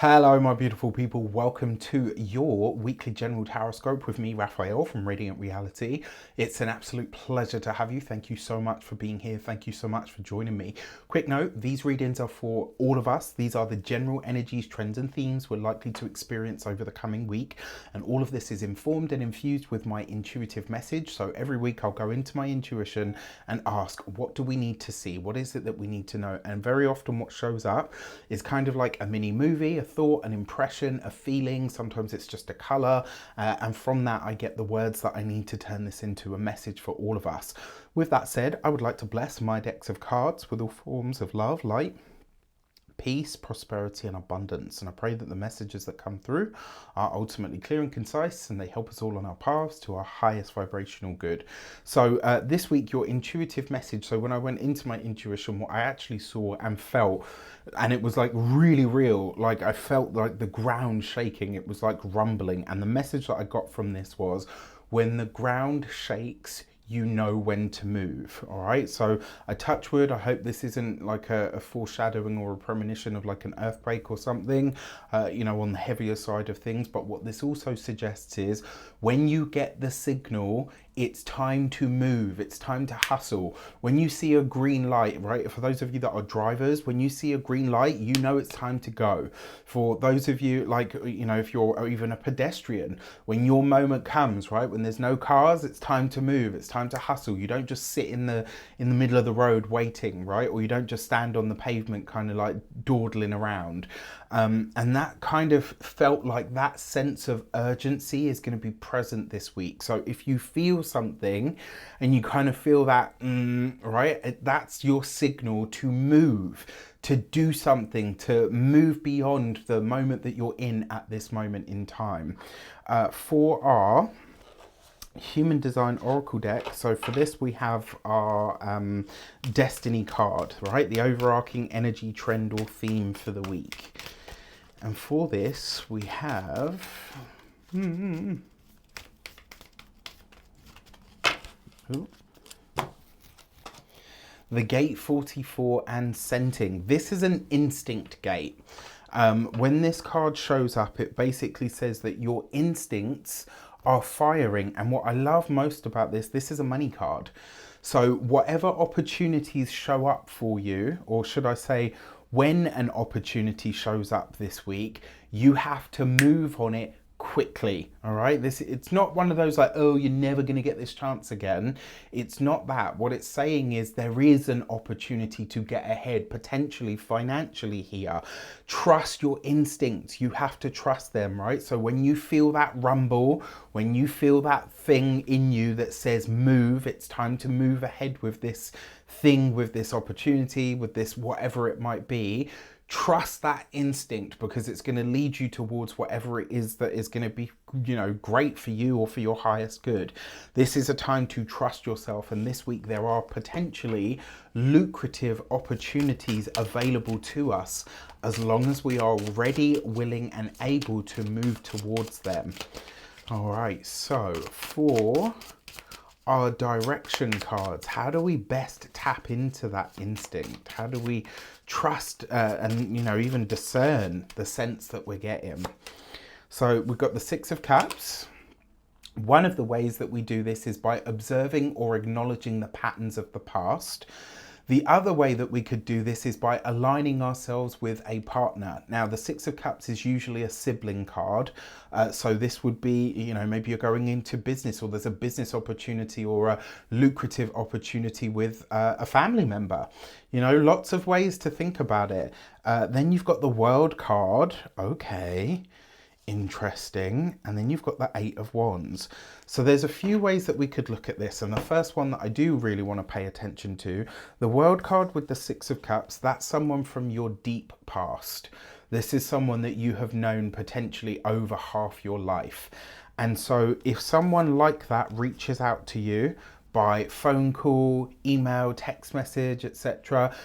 Hello, my beautiful people. Welcome to your weekly general horoscope with me, Raphael from Radiant Reality. It's an absolute pleasure to have you. Thank you so much for being here. Thank you so much for joining me. Quick note, these readings are for all of us. These are the general energies, trends, and themes we're likely to experience over the coming week. And all of this is informed and infused with my intuitive message. So every week I'll go into my intuition and ask, what do we need to see? What is it that we need to know? And very often what shows up is kind of like a mini movie, a thought, an impression, a feeling. Sometimes it's just a color, and from that I get the words that I need to turn this into a message for all of us. With that said, I would like to bless my decks of cards with all forms of love, light, peace, prosperity, and abundance. And I pray that the messages that come through are ultimately clear and concise, and they help us all on our paths to our highest vibrational good. So this week, your intuitive message. So when I went into my intuition, what I actually saw and felt, and it was like really real, like I felt like the ground shaking. It was like rumbling. And the message that I got from this was, when the ground shakes, you know when to move. All right, so I touch wood. I hope this isn't like a foreshadowing or a premonition of like an earthquake or something, on the heavier side of things. But what this also suggests is, when you get the signal, it's time to move, it's time to hustle. When you see a green light, right, for those of you that are drivers, when you see a green light, you know it's time to go. For those of you, like, if you're even a pedestrian, when your moment comes, right, when there's no cars, it's time to move, it's time to hustle. You don't just sit in the middle of the road waiting, right, or you don't just stand on the pavement kind of like dawdling around. And that kind of felt like that sense of urgency is going to be present this week. So if you feel something and you kind of feel that, right, that's your signal to move, to do something, to move beyond the moment that you're in at this moment in time. For our human design oracle deck, so for this we have our destiny card, right, the overarching energy, trend, or theme for the week. And for this we have the gate 44 and scenting. This is an instinct gate. When this card shows up, it basically says that your instincts are firing. And what I love most about this is a money card. So whatever opportunities show up for you, or should I say, when an opportunity shows up this week, you have to move on it quickly. All right, it's not one of those like, oh, you're never going to get this chance again. It's not that. What it's saying is there is an opportunity to get ahead, potentially financially here. Trust your instincts. You have to trust them, right? So when you feel that rumble, when you feel that thing in you that says move, it's time to move ahead with this thing, with this opportunity, with this whatever it might be. Trust that instinct, because it's going to lead you towards whatever it is that is going to be, great for you or for your highest good. This is a time to trust yourself. And this week there are potentially lucrative opportunities available to us, as long as we are ready, willing, and able to move towards them. All right, so for our direction cards, how do we best tap into that instinct? How do we trust and even discern the sense that we're getting? So we've got the Six of Cups. One of the ways that we do this is by observing or acknowledging the patterns of the past. The other way that we could do this is by aligning ourselves with a partner. Now, the Six of Cups is usually a sibling card. So this would be, maybe you're going into business, or there's a business opportunity or a lucrative opportunity with a family member. Lots of ways to think about it. Then you've got the World card. Okay. Interesting. And then you've got the Eight of Wands. So there's a few ways that we could look at this. And the first one that I do really want to pay attention to, the World card with the Six of Cups, that's someone from your deep past. This is someone that you have known potentially over half your life. And so if someone like that reaches out to you by phone call, email, text message, etc.,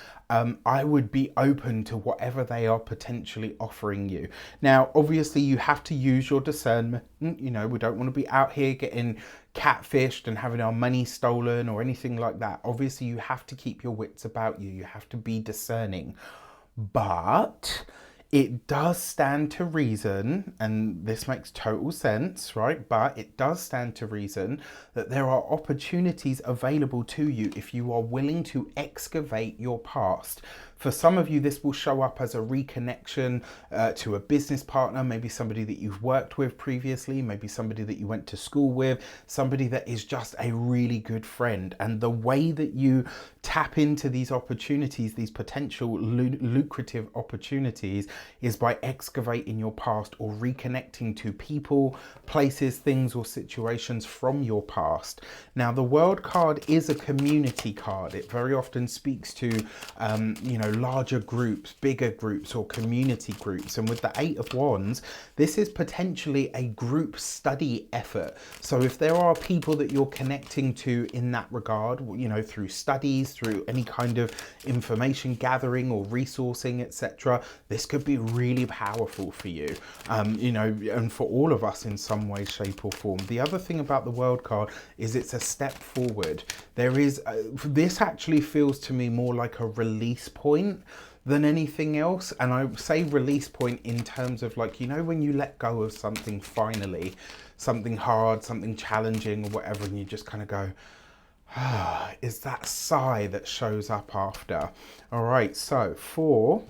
I would be open to whatever they are potentially offering you. Now, obviously, you have to use your discernment. We don't want to be out here getting catfished and having our money stolen or anything like that. Obviously, you have to keep your wits about you. You have to be discerning. But it does stand to reason, and this makes total sense, right? But it does stand to reason that there are opportunities available to you if you are willing to excavate your past. For some of you, this will show up as a reconnection to a business partner, maybe somebody that you've worked with previously, maybe somebody that you went to school with, somebody that is just a really good friend. And the way that you tap into these opportunities, these potential lucrative opportunities, is by excavating your past or reconnecting to people, places, things, or situations from your past. Now, the World card is a community card. It very often speaks to, larger groups, bigger groups, or community groups. And with the Eight of Wands, this is potentially a group study effort. So if there are people that you're connecting to in that regard, through studies, through any kind of information gathering or resourcing, etc., this could be really powerful for you, and for all of us in some way, shape, or form. The other thing about the World card is it's a step forward. This actually feels to me more like a release point than anything else. And I say release point in terms of when you let go of something finally, something hard, something challenging or whatever, and you just kind of go, is that sigh that shows up after. All right, so for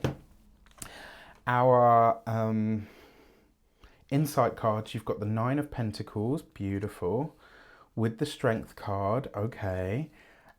our insight cards, you've got the Nine of Pentacles, beautiful, with the Strength card, okay,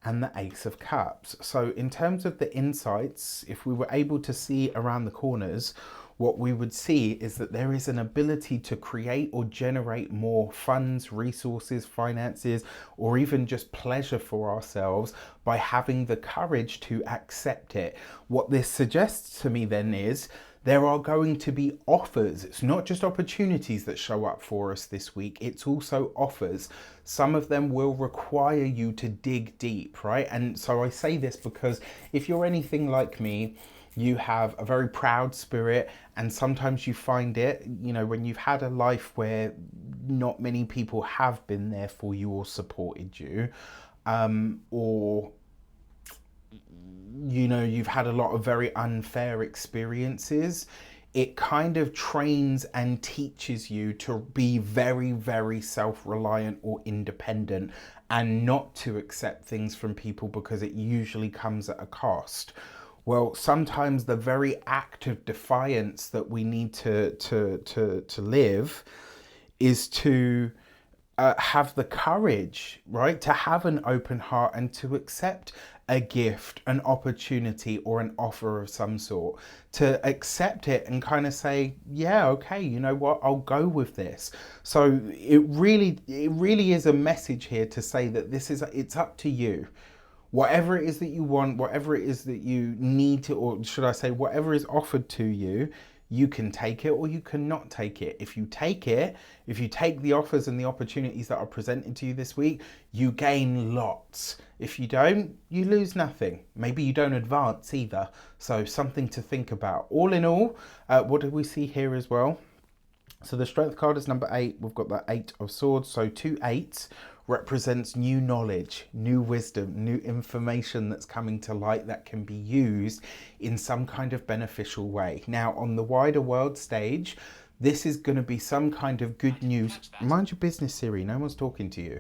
and the Ace of Cups. So in terms of the insights, if we were able to see around the corners, what we would see is that there is an ability to create or generate more funds, resources, finances, or even just pleasure for ourselves by having the courage to accept it. What this suggests to me then is there are going to be offers. It's not just opportunities that show up for us this week, it's also offers. Some of them will require you to dig deep, right? And so I say this because if you're anything like me, you have a very proud spirit, and sometimes you find it, when you've had a life where not many people have been there for you or supported you, or you've had a lot of very unfair experiences, it kind of trains and teaches you to be very, very self-reliant or independent and not to accept things from people because it usually comes at a cost. Well, sometimes the very act of defiance that we need to live is to have the courage, right, to have an open heart and to accept a gift, an opportunity, or an offer of some sort, to accept it and kind of say, yeah, okay, you know what, I'll go with this. So it really is a message here to say that it's up to you. Whatever it is that you want, whatever it is that you need to, or should I say, whatever is offered to you, you can take it or you cannot take it. If you take it, if you take the offers and the opportunities that are presented to you this week, you gain lots. If you don't, you lose nothing. Maybe you don't advance either. So something to think about. All in all, what do we see here as well? So the Strength card is number 8. We've got the 8 of Swords. So 2 8s represents new knowledge, new wisdom, new information that's coming to light that can be used in some kind of beneficial way. Now, on the wider world stage, this is going to be some kind of good news. Mind your business, Siri. No one's talking to you.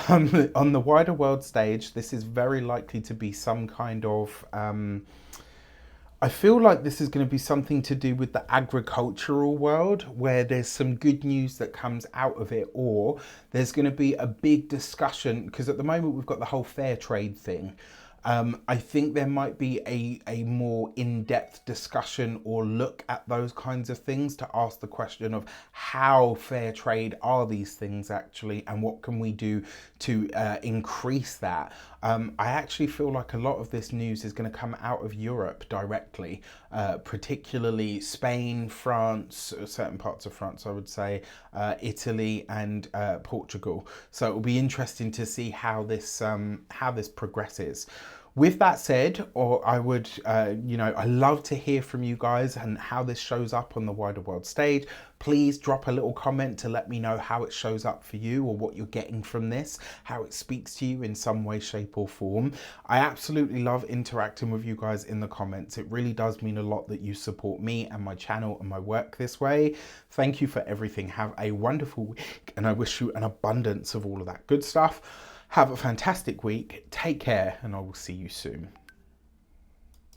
On the wider world stage, this is very likely to be some kind of... I feel like this is going to be something to do with the agricultural world, where there's some good news that comes out of it, or there's going to be a big discussion, because at the moment we've got the whole fair trade thing. I think there might be a more in-depth discussion or look at those kinds of things to ask the question of how fair trade are these things actually, and what can we do to increase that. I actually feel like a lot of this news is going to come out of Europe directly, particularly Spain, France, certain parts of France, I would say, Italy and Portugal. So it will be interesting to see how this progresses. With that said, or I would, I love to hear from you guys and how this shows up on the wider world stage. Please drop a little comment to let me know how it shows up for you or what you're getting from this, how it speaks to you in some way, shape or form. I absolutely love interacting with you guys in the comments. It really does mean a lot that you support me and my channel and my work this way. Thank you for everything. Have a wonderful week and I wish you an abundance of all of that good stuff. Have a fantastic week, take care, and I will see you soon.